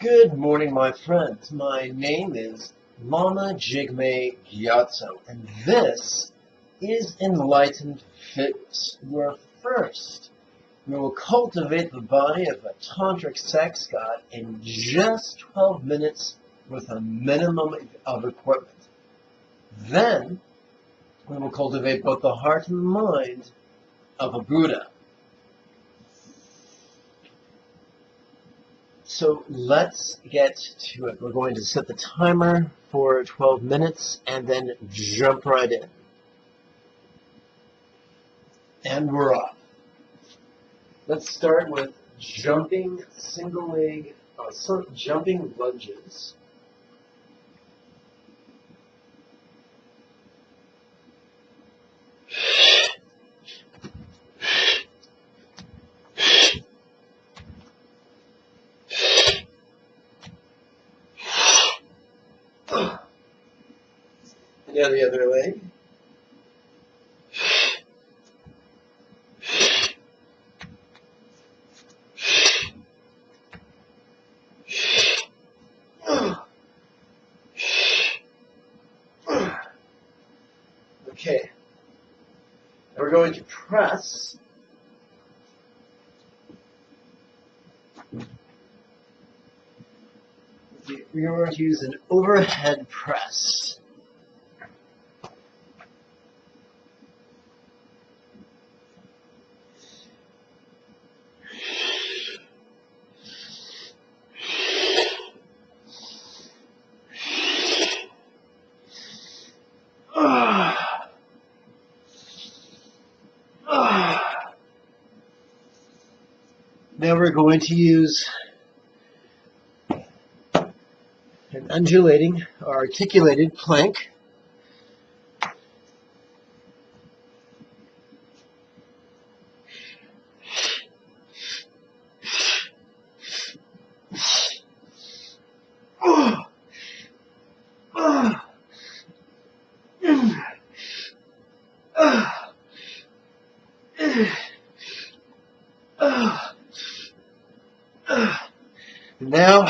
Good morning, my friends. My name is Lama Jigme, and this is Enlightened Fitness, where first we will cultivate the body of a tantric sex god in just 12 minutes with a minimum of equipment. Then we will cultivate both the heart and mind of a Buddha. So let's get to it. We're going to set the timer for 12 minutes and then jump right in. And we're off. Let's start with jumping single leg, jumping lunges. Now the other leg. Okay. Now we're going to press. We're going to use an overhead press. Now we're going to use an undulating or articulated plank. Now,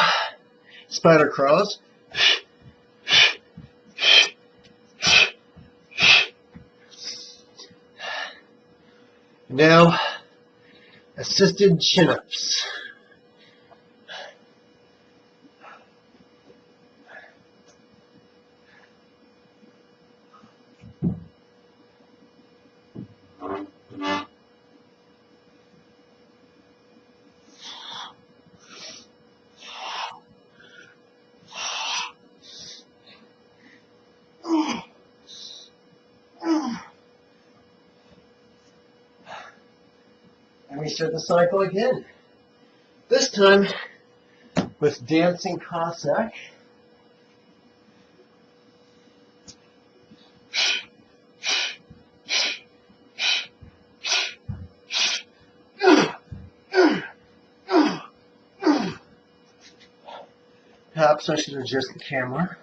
spider crawls. Now, assisted chin-ups. And we start the cycle again. This time with dancing Cossack. Perhaps I should adjust the camera.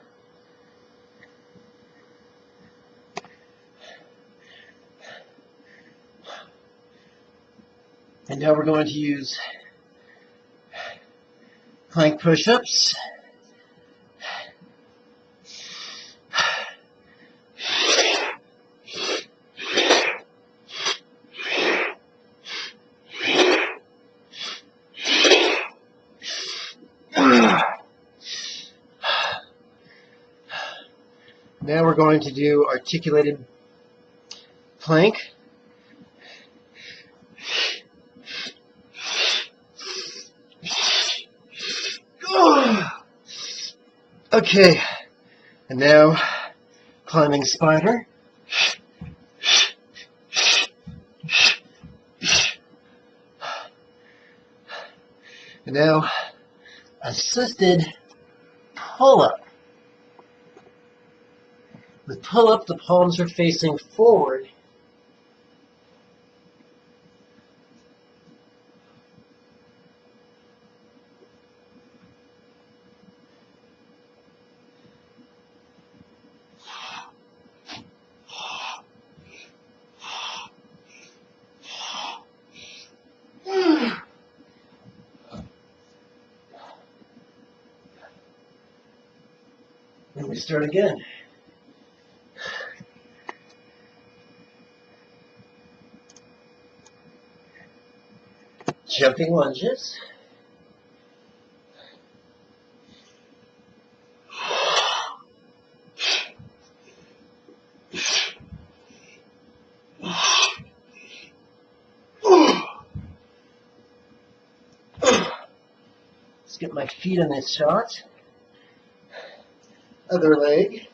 And now we're going to use plank push-ups. Now we're going to do articulated plank. Okay, and now climbing spider. And now assisted pull-up. With pull-up, the palms are facing forward. And we start again. Jumping lunges. Let's get my feet on this shot. Other leg.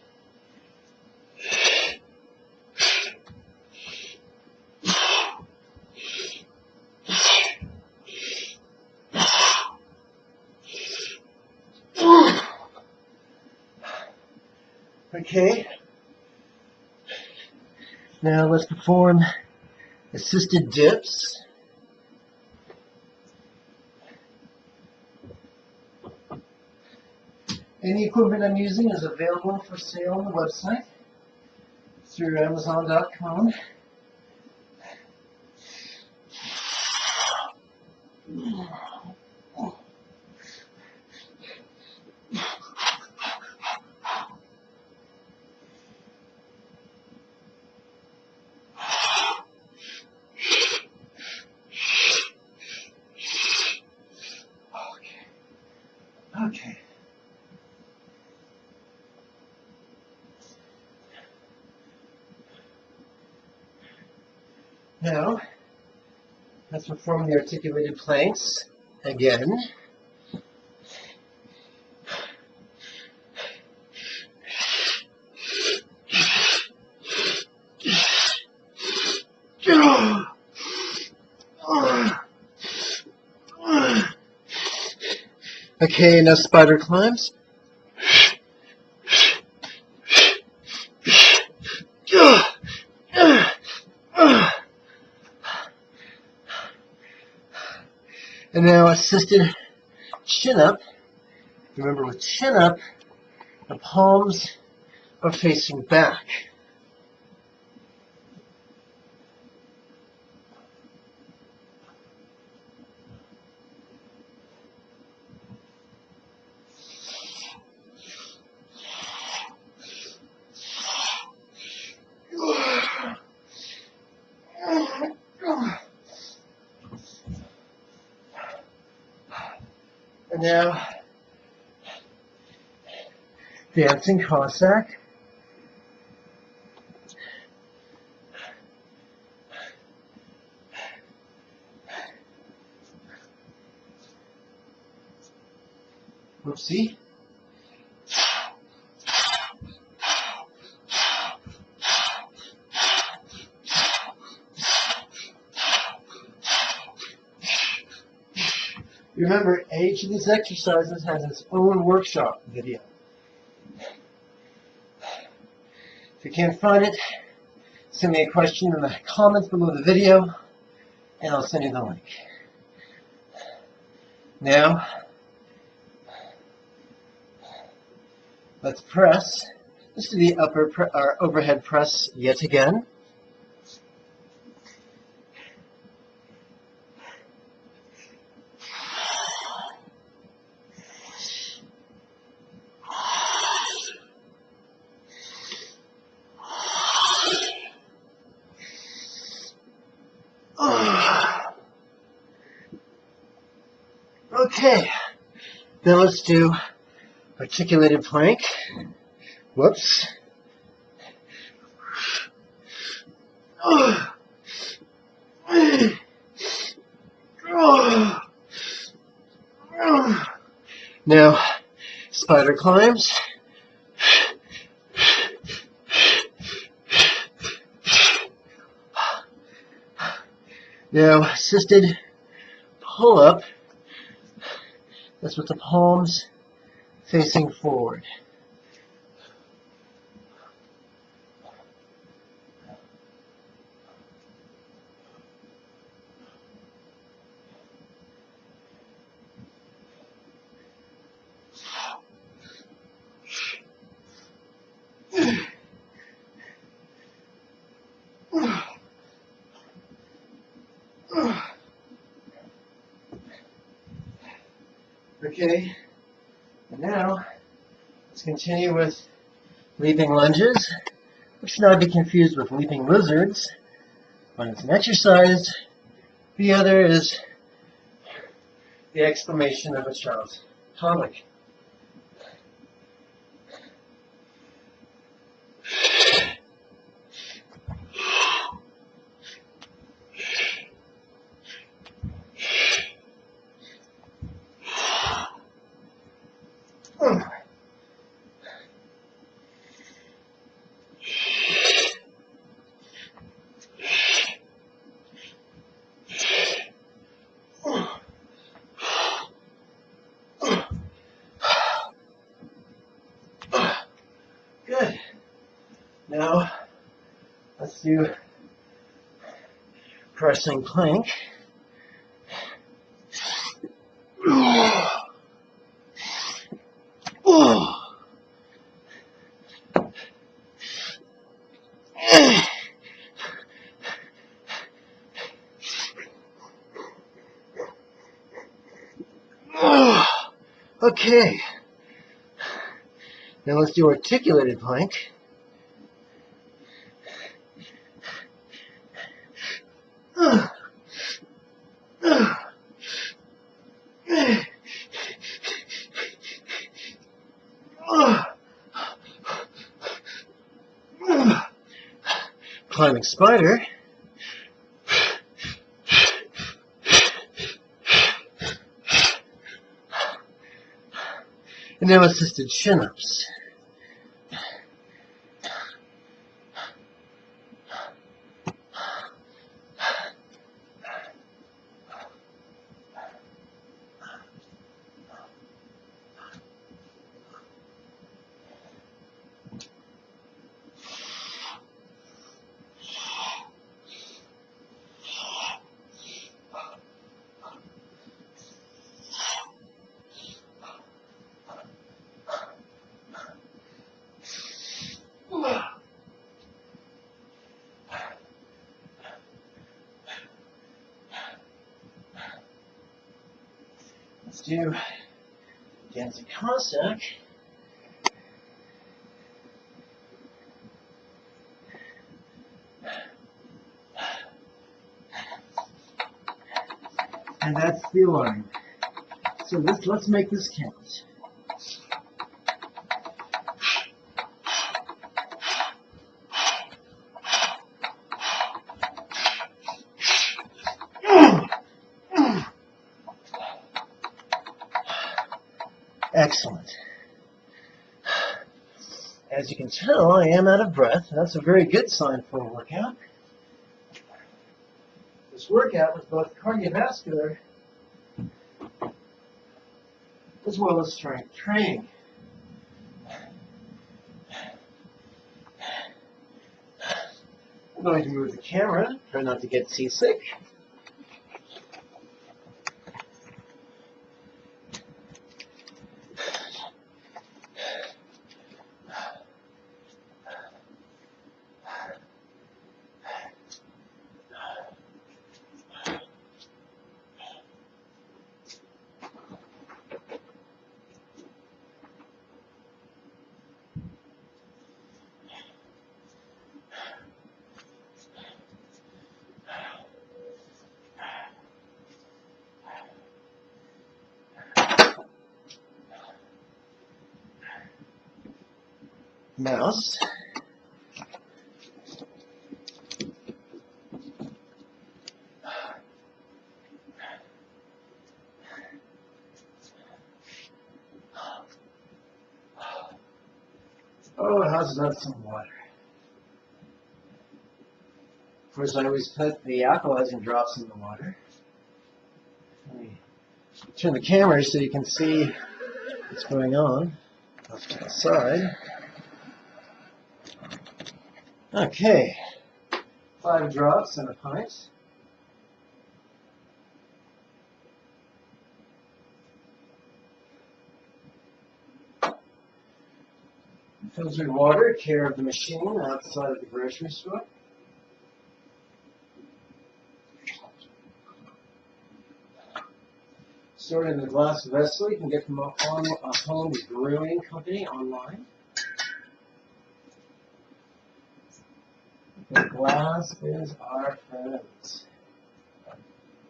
Okay. Now let's perform assisted dips. Any equipment I'm using is available for sale on the website through Amazon.com. Okay. Now, let's perform the articulated planks again. Okay, now spider climbs. And now assisted chin up. Remember, with chin up, the palms are facing back. And now, dancing Cossack. Whoopsie. Remember, each of these exercises has its own workshop video. If you can't find it, send me a question in the comments below the video, and I'll send you the link. Now, let's press. Let's do the overhead press yet again. Okay, then let's do articulated plank. Whoops. Now, spider climbs. Now, assisted pull-up. That's with the palms facing forward. Okay, and now Let's continue with leaping lunges, which should not be confused with leaping lizards. One is an exercise, the other is the exclamation of a child's comic. Good. Now, let's do pressing plank. Okay. Now let's do articulated plank. Climbing spider. And now assisted chin-ups. Let's do dancing Cossack. And that's the alarm. So let's make this count. Excellent. As you can tell, I am out of breath. That's a very good sign for a workout. This workout was both cardiovascular as well as strength training. I'm going to move the camera, try not to get seasick. Mouse. Oh, how's about some water? Of course, I always put the alkalizing drops in the water. Let me turn the camera so you can see what's going on off to the side. Okay, 5 drops in a pint. Filtered water, care of the machine outside of the grocery store. Stored in a glass vessel you can get from a home brewing company online. The glass is our friend.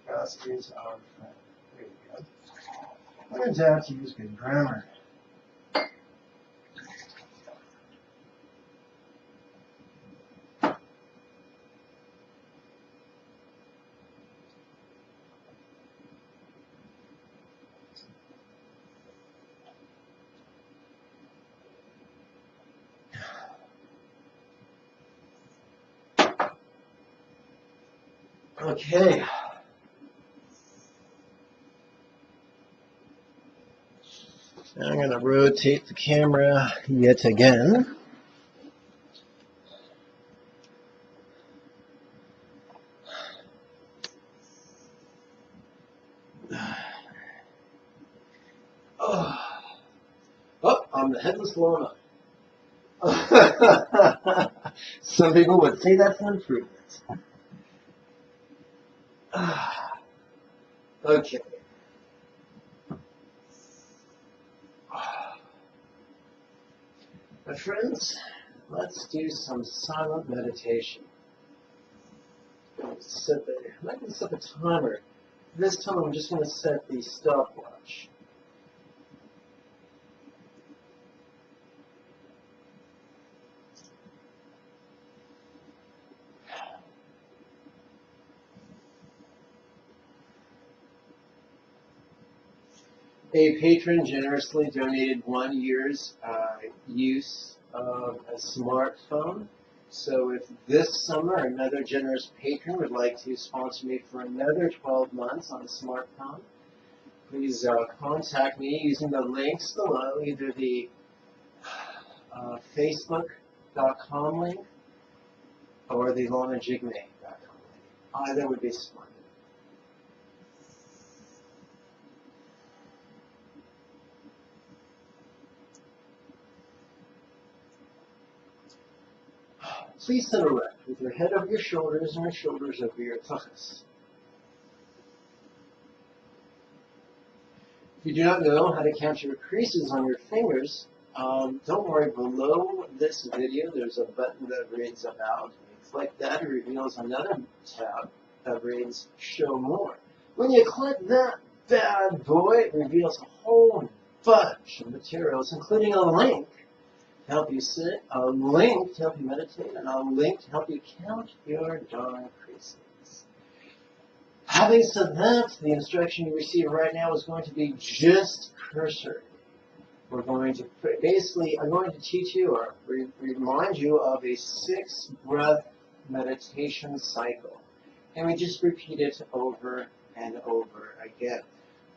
Glass is our friend. There you go. When in doubt, use good grammar. Okay. Now I'm going to rotate the camera yet again. Oh, I'm the headless Lama. Some people would say that's an improvement. Okay. My friends, let's do some silent meditation. I might set a timer. This time I'm just going to set the stopwatch. A patron generously donated 1 year's use of a smartphone. So if this summer another generous patron would like to sponsor me for another 12 months on a smartphone, please contact me using the links below, either the Facebook.com link or the Jigme.com link. Either would be splendid. Please sit erect with your head over your shoulders and your shoulders over your thighs. If you do not know how to count your creases on your fingers, don't worry. Below this video, there's a button that reads About. When you click that, it reveals another tab that reads Show More. When you click that bad boy, it reveals a whole bunch of materials, including a link to help you sit, a link to help you meditate, and a link to help you count your darn creases. Having said that, the instruction you receive right now is going to be just cursory. We're going to I'm going to teach you or remind you of a 6-breath meditation cycle. And we just repeat it over and over again.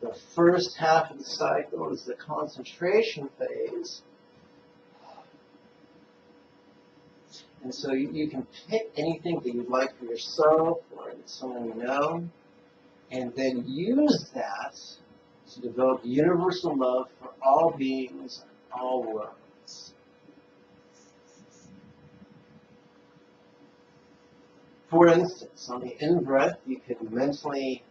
The first half of the cycle is the concentration phase. And so you can pick anything that you'd like for yourself or someone you know, and then use that to develop universal love for all beings and all worlds. For instance, on the in-breath, you could mentally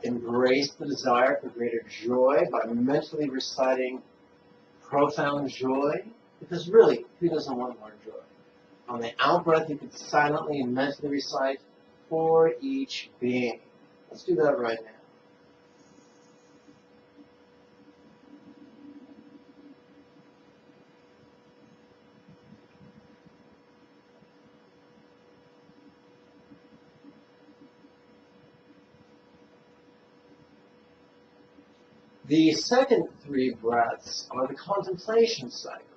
embrace the desire for greater joy by mentally reciting profound joy, because really, who doesn't want more joy? On the out-breath, you could silently and mentally recite for each being. Let's do that right now. The second 3 breaths are the contemplation cycle,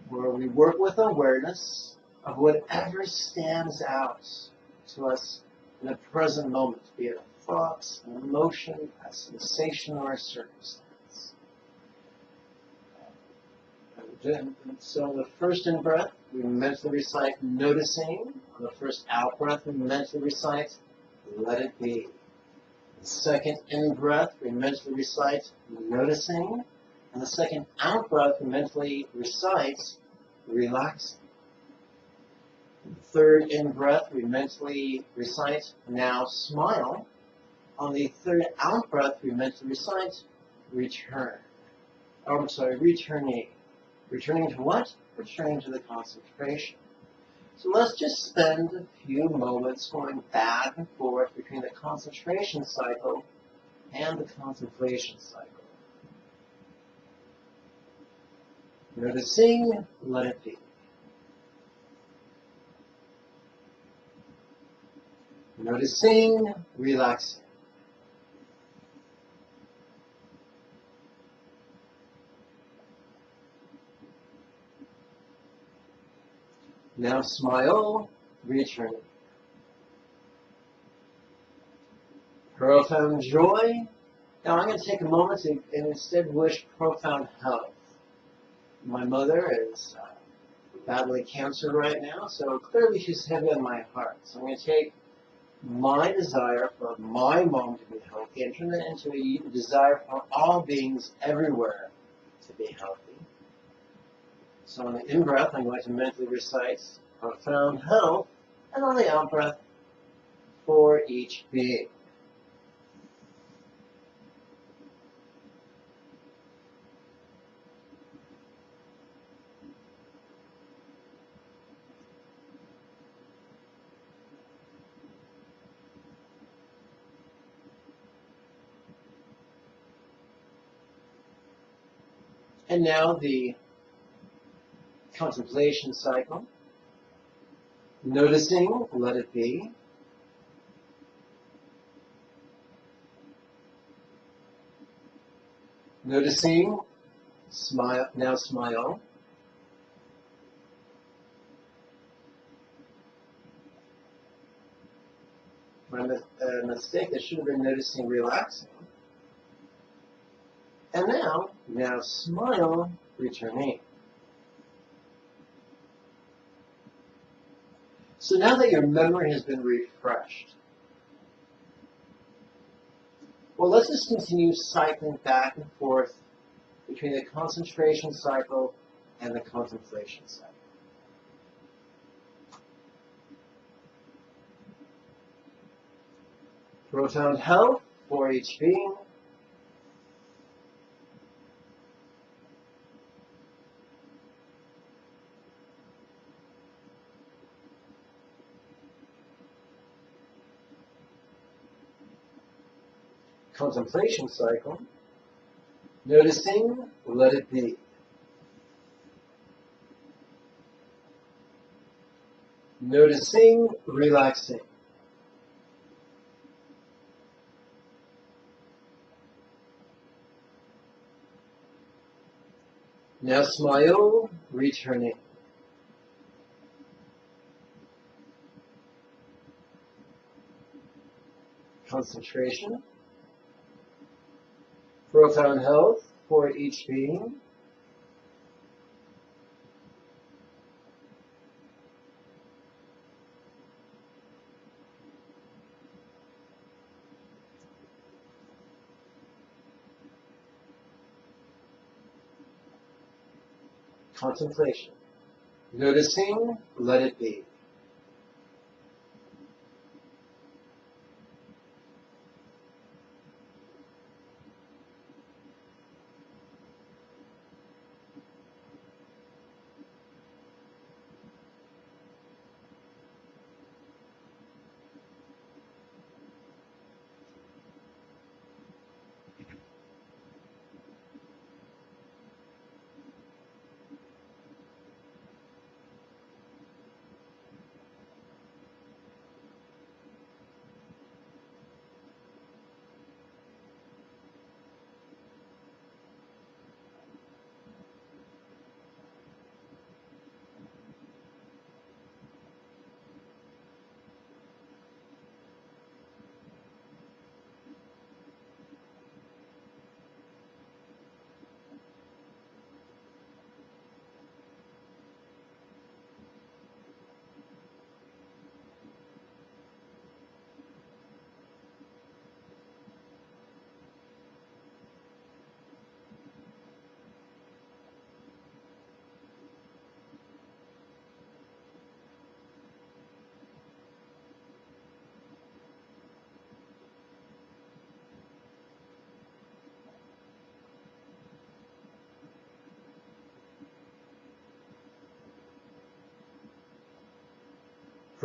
where we work with awareness of whatever stands out to us in the present moment, be it a thought, an emotion, a sensation, or a circumstance. So the first in-breath, we mentally recite noticing. On the first out-breath, we mentally recite let it be. The second in-breath, we mentally recite noticing. And the second out-breath, we mentally recite relaxing. The third in-breath, we mentally recite now smile. On the third out breath, we mentally recite, return. Oh, I'm sorry, returning. Returning to what? Returning to the concentration. So let's just spend a few moments going back and forth between the concentration cycle and the contemplation cycle. Noticing, let it be. Noticing, relaxing. Now smile, returning. Profound joy. Now I'm going to take a moment and instead wish profound health. My mother is battling cancer right now, so clearly she's heavy on my heart. So I'm going to take my desire for my mom to be healthy and turn that into a desire for all beings everywhere to be healthy. So on the in-breath, I'm going to mentally recite profound health, and on the out-breath, for each being. And now the contemplation cycle. Noticing, let it be. Noticing, smile, now smile. My mistake, I should have been noticing, relaxing. And now smile, returning. So now that your memory has been refreshed, well, let's just continue cycling back and forth between the concentration cycle and the contemplation cycle. Profound health for each being. Contemplation cycle. Noticing, let it be. Noticing, relaxing. Now smile, returning. Concentration. Profound health for each being. Contemplation. Noticing, let it be.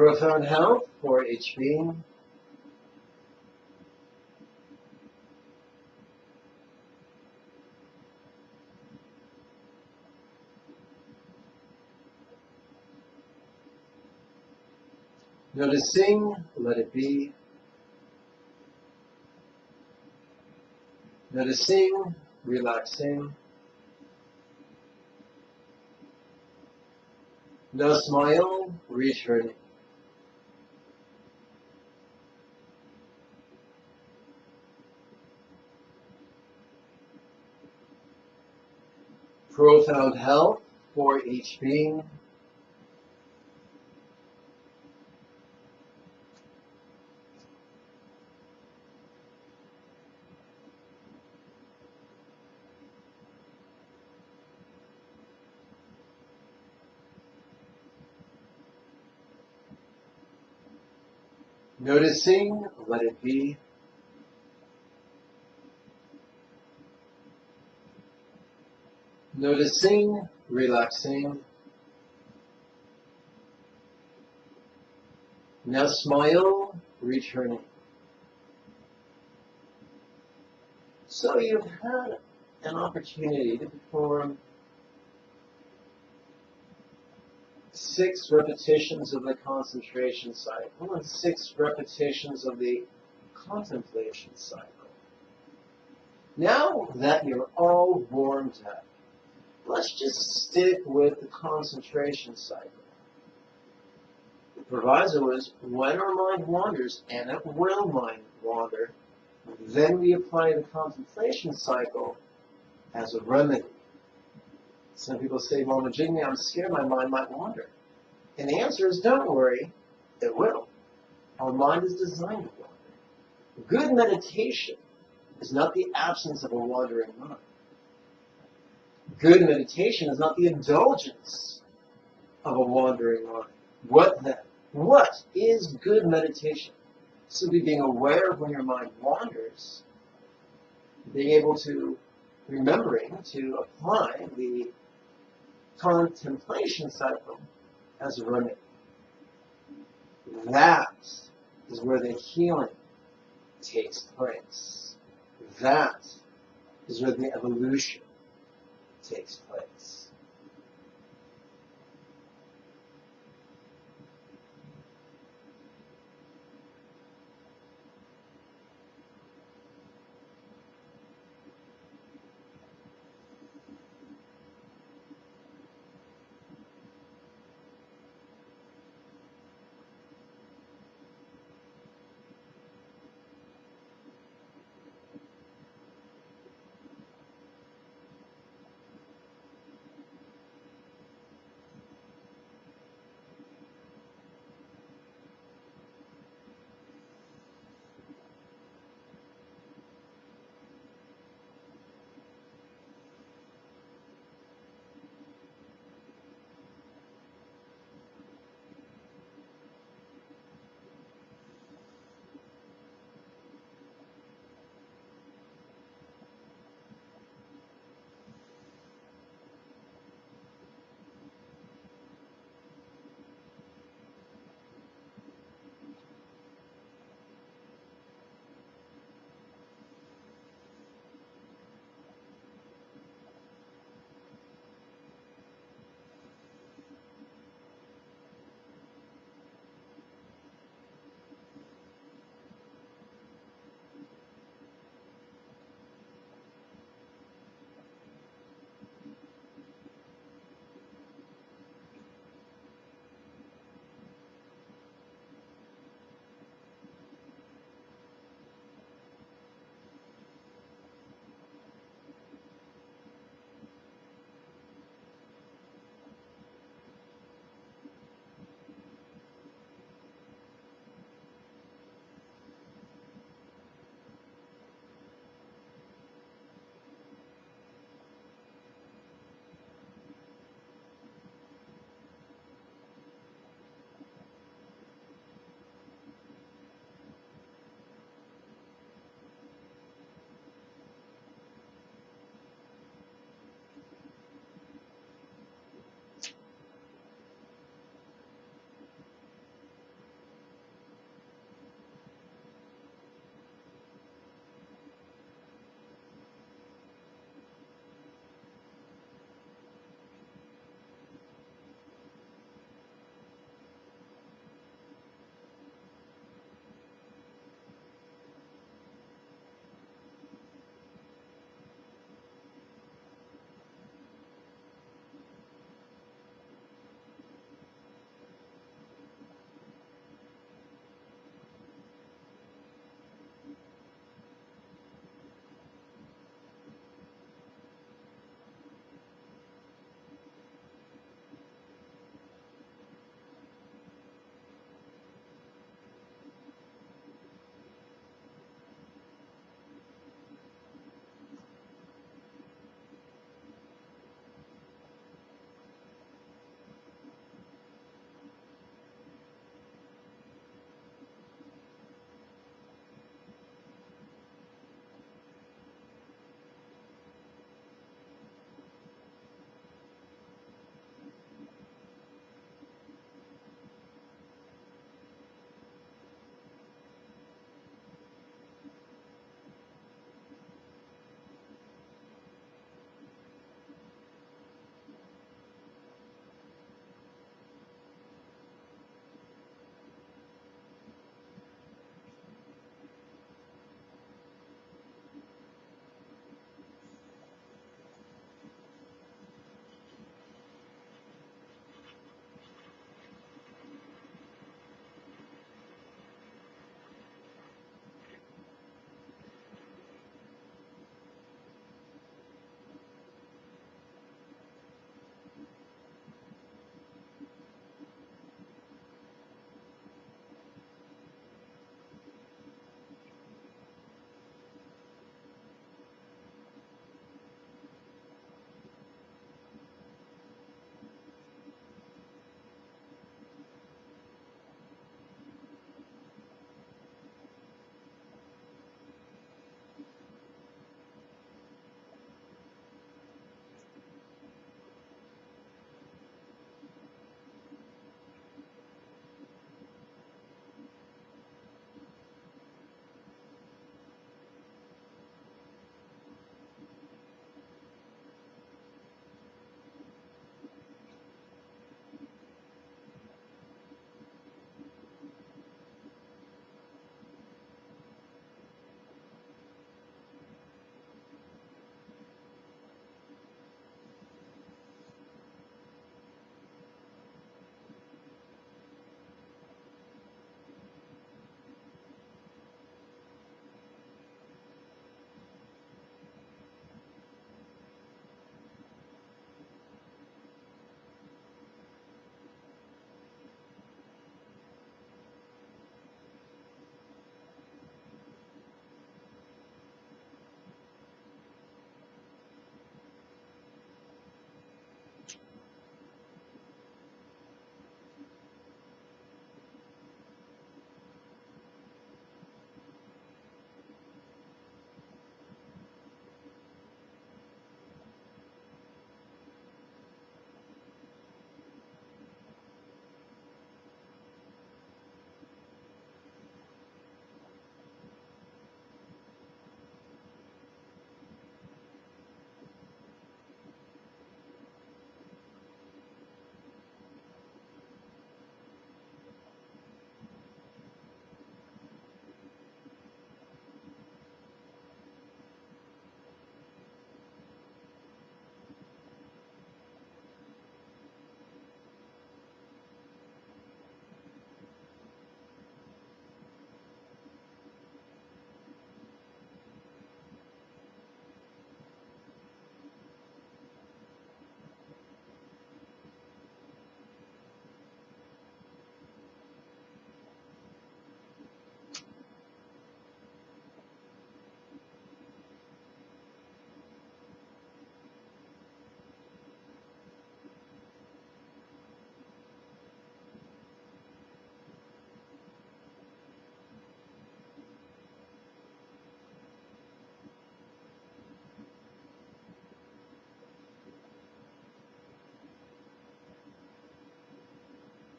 Profound health for each being. Noticing, let it be. Noticing, relaxing. No smile, returning. Profound health for each being. Noticing, let it be. Noticing, relaxing. Now smile, returning. So you've had an opportunity to perform 6 repetitions of the concentration cycle and 6 repetitions of the contemplation cycle. Now that you're all warmed up, let's just stick with the concentration cycle. The proviso is when our mind wanders, and it will mind wander, then we apply the contemplation cycle as a remedy. Some people say, well, Jigme, I'm scared my mind might wander. And the answer is, don't worry, it will. Our mind is designed to wander. Good meditation is not the absence of a wandering mind. Good meditation is not the indulgence of a wandering mind. What then? What is good meditation? Simply being aware of when your mind wanders, being able to, remembering to apply the contemplation cycle as a remedy. That is where the healing takes place. That is where the evolution takes place.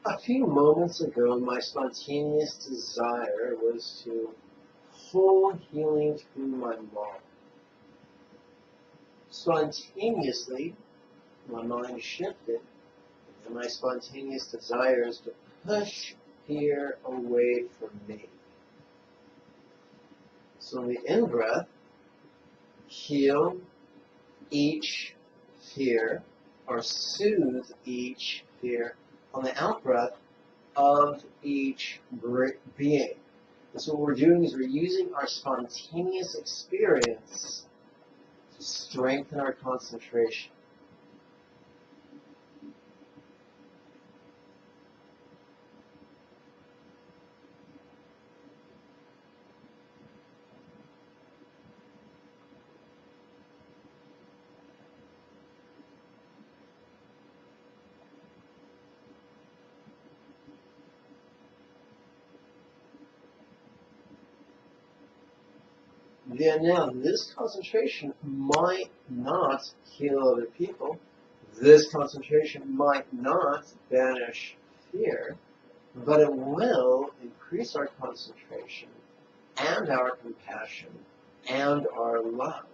A few moments ago, my spontaneous desire was to pull healing through my mom. Spontaneously, my mind shifted, and my spontaneous desire is to push fear away from me. So in the in-breath, heal each fear, or soothe each fear. On the out-breath, of each being. And so what we're doing is we're using our spontaneous experience to strengthen our concentration. Then now, this concentration might not heal other people. This concentration might not banish fear, but it will increase our concentration and our compassion and our love.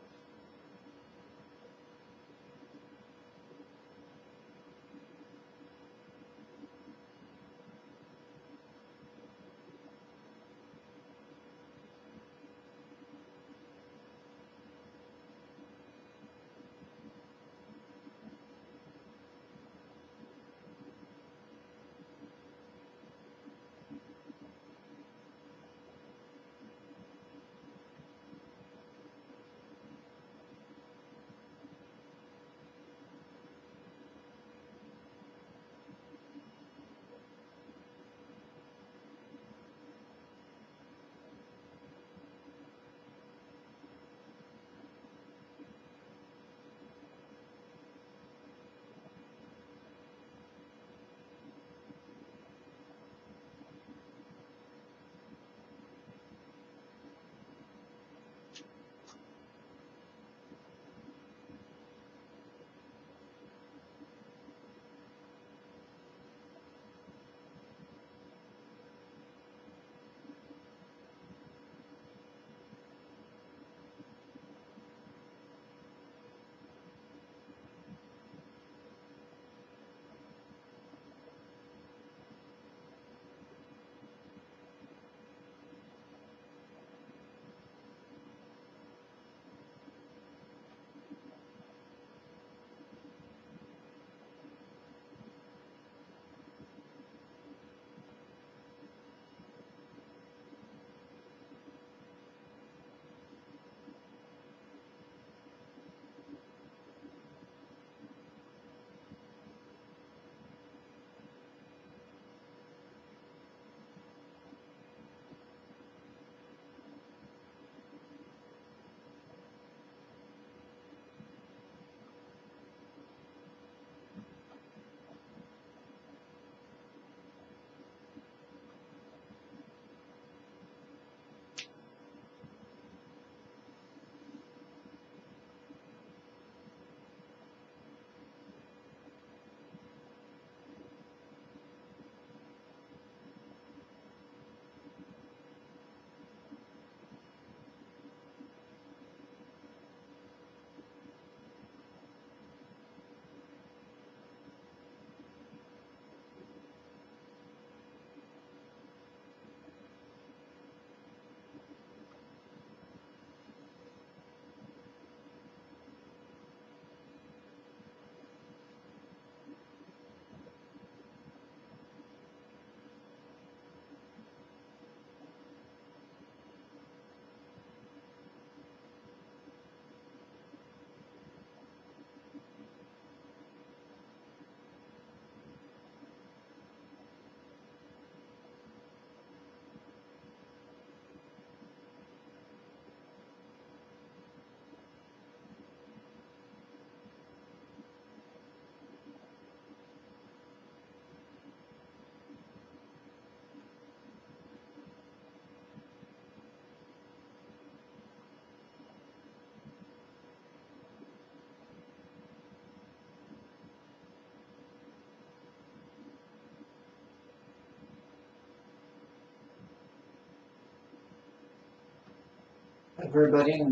Everybody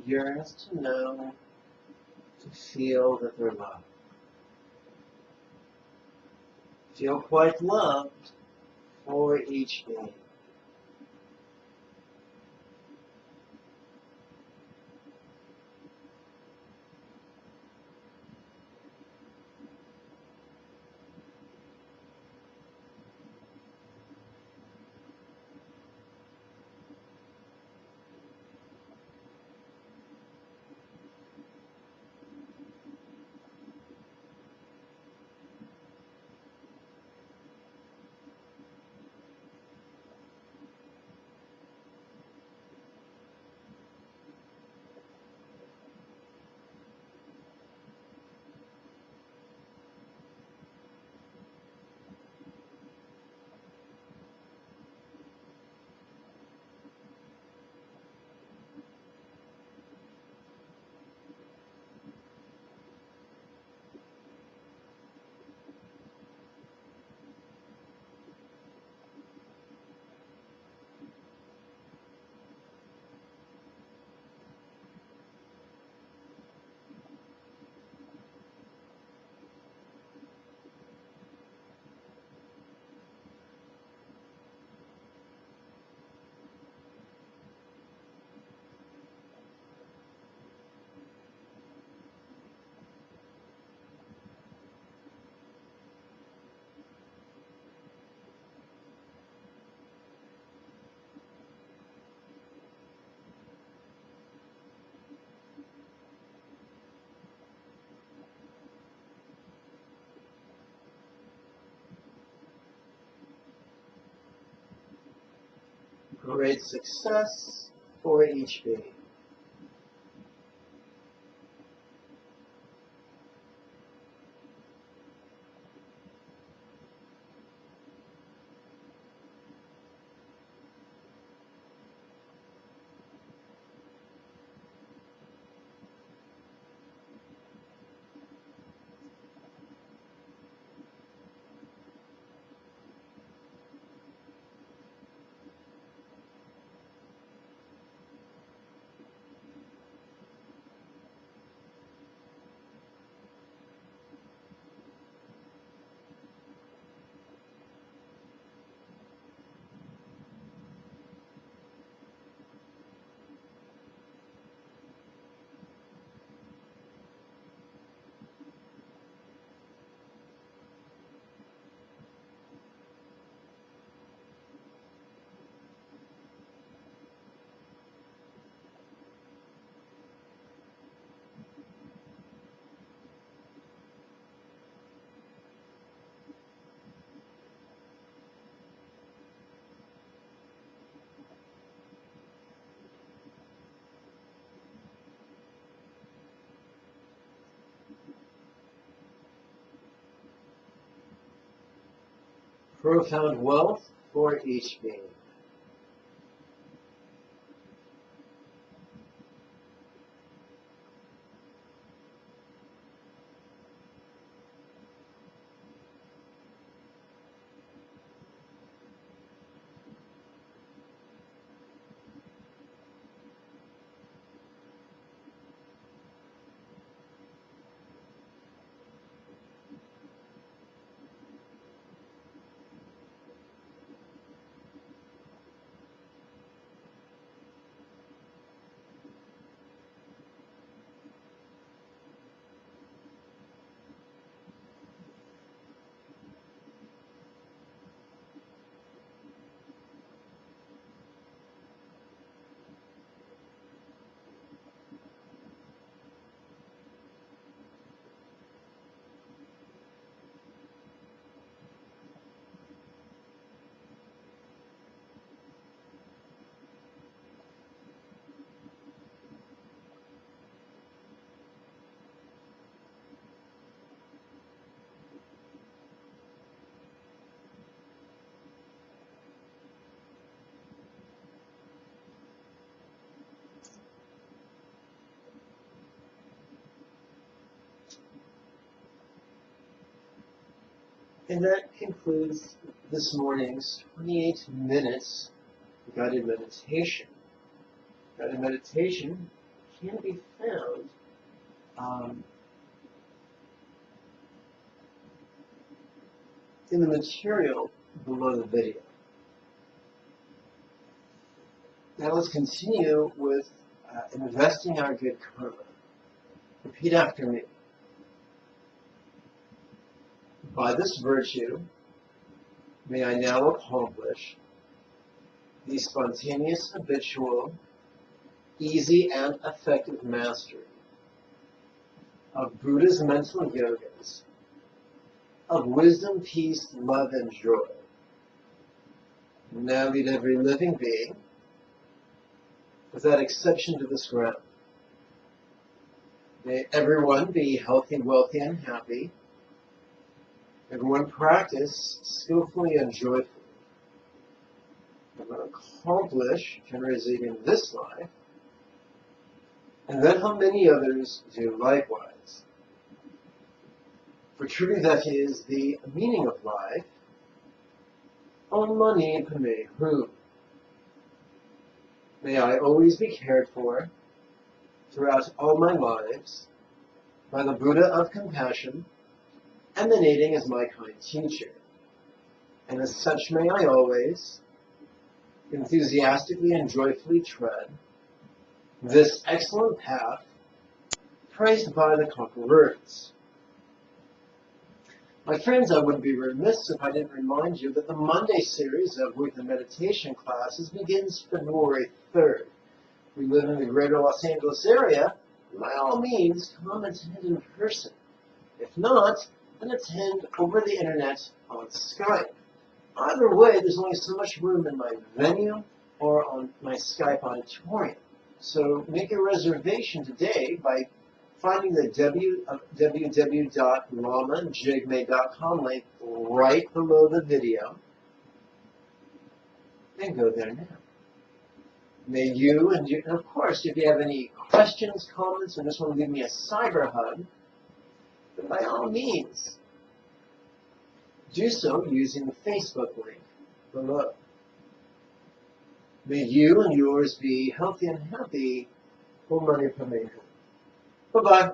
yearns to know, to feel that they're loved. Feel quite loved for each day. Great success for each day. Profound wealth for each being. And that concludes this morning's 28 minutes guided meditation. Guided meditation can be found in the material below the video. Now let's continue with investing our good karma. Repeat after me. By this virtue, may I now accomplish the spontaneous, habitual, easy, and effective mastery of Buddha's mental yogas, of wisdom, peace, love, and joy. Now lead every living being, without exception, to this ground. May everyone be healthy, wealthy, and happy. Everyone practice skillfully and joyfully. Everyone accomplish generously in this life, and then how many others do likewise. For truly that is the meaning of life. Om Mani Padme Hum. May I always be cared for throughout all my lives by the Buddha of compassion, emanating as my kind teacher. And as such may I always enthusiastically and joyfully tread this excellent path praised by the conquerors. My friends, I would be remiss if I didn't remind you that the Monday series of weekly meditation classes begins February 3rd. We live in the greater Los Angeles area. By all means, come attend in person. If not, then attend over the internet on Skype. Either way, there's only so much room in my venue or on my Skype auditorium. So make a reservation today by finding the www.lamajigme.com link right below the video, and go there now. May you, and of course, if you have any questions, comments, or just want to give me a cyber hug, then by all means, do so using the Facebook link below. May you and yours be healthy and happy. Om Mani Padme Hum. Bye-bye.